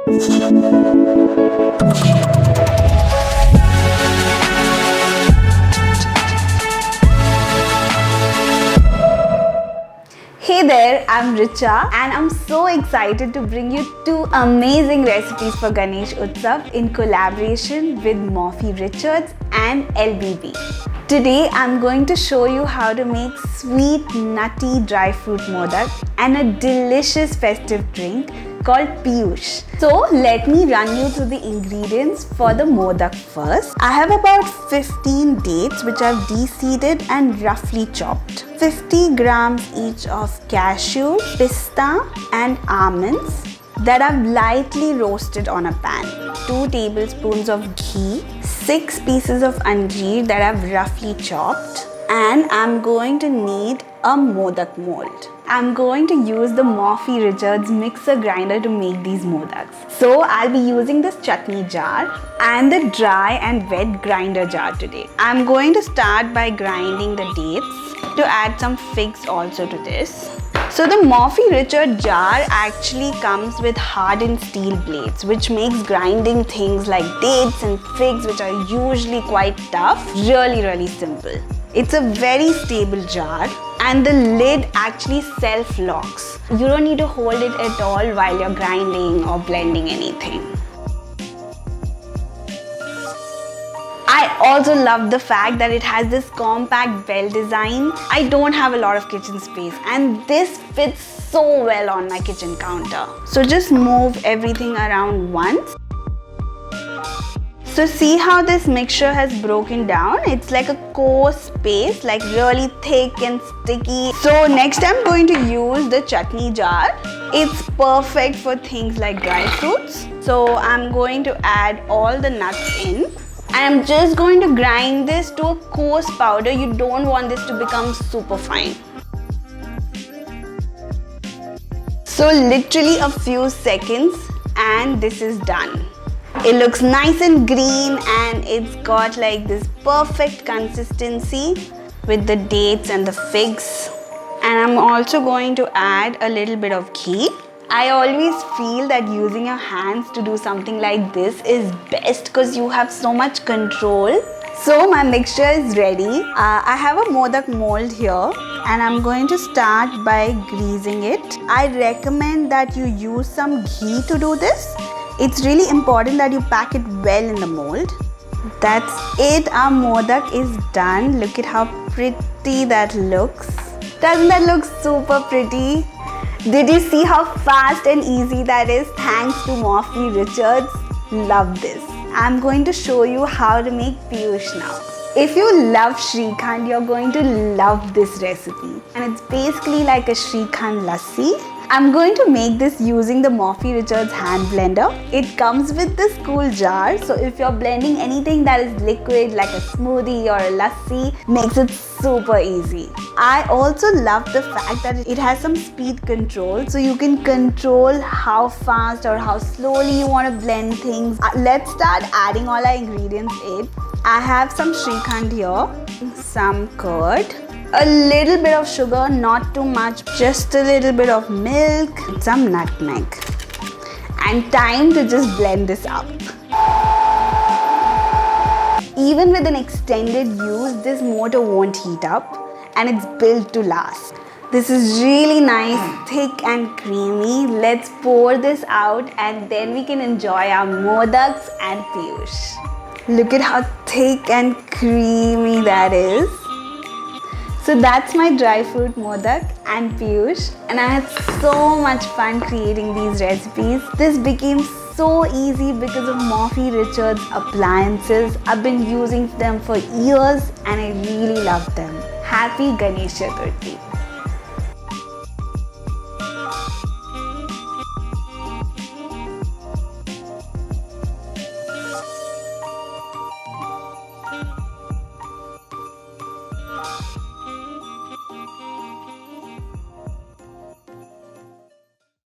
Hey there, I'm Richa and I'm so excited to bring you two amazing recipes for Ganesh Utsav in collaboration with Morphy Richards and LBB. Today I'm going to show you how to make sweet nutty dry fruit modak and a delicious festive drink called Piyush. So let me run you through the ingredients for the modak first. I have about 15 dates which I've de-seeded and roughly chopped. 50 grams each of cashew, pista and almonds that I've lightly roasted on a pan. 2 tablespoons of ghee, 6 pieces of anjeer that I've roughly chopped, and I'm going to need a modak mold. I'm going to use the Morphy Richards mixer grinder to make these modaks. So I'll be using this chutney jar and the dry and wet grinder jar today. I'm going to start by grinding the dates to add some figs also to this. So the Morphy Richards jar actually comes with hardened steel blades, which makes grinding things like dates and figs, which are usually quite tough, really simple. It's a very stable jar and the lid actually self-locks. You don't need to hold it at all while you're grinding or blending anything. I also love the fact that it has this compact bell design. I don't have a lot of kitchen space and this fits so well on my kitchen counter. So just move everything around once. So see how this mixture has broken down? It's like a coarse paste, like really thick and sticky. So next I'm going to use the chutney jar. It's perfect for things like dry fruits. So I'm going to add all the nuts in. And I'm just going to grind this to a coarse powder. You don't want this to become super fine. So literally a few seconds and this is done. It looks nice and green and it's got like this perfect consistency with the dates and the figs. And I'm also going to add a little bit of ghee. I always feel that using your hands to do something like this is best because you have so much control. So my mixture is ready. I have a modak mold here and I'm going to start by greasing it. I recommend that you use some ghee to do this. It's really important that you pack it well in the mold. That's it, our modak is done. Look at how pretty that looks. Doesn't that look super pretty? Did you see how fast and easy that is? Thanks to Morphy Richards. Love this. I'm going to show you how to make Piyush now. If you love Shrikhand, you're going to love this recipe. And it's basically like a Shrikhand lassi. I'm going to make this using the Morphy Richards hand blender. It comes with this cool jar, so if you're blending anything that is liquid like a smoothie or a lassi, makes it super easy. I also love the fact that it has some speed control, so you can control how fast or how slowly you want to blend things. Let's start adding all our ingredients in. I have some Shrikhand here, some curd, a little bit of sugar, not too much, just a little bit of milk, and some nutmeg. And time to just blend this up. Even with an extended use, this motor won't heat up and it's built to last. This is really nice, thick and creamy. Let's pour this out and then we can enjoy our modaks and Piyush. Look at how thick and creamy that is. So that's my dry fruit modak and Piyush, and I had so much fun creating these recipes. This became so easy because of Morphy Richards appliances. I've been using them for years and I really love them. Happy Ganesh Chaturthi.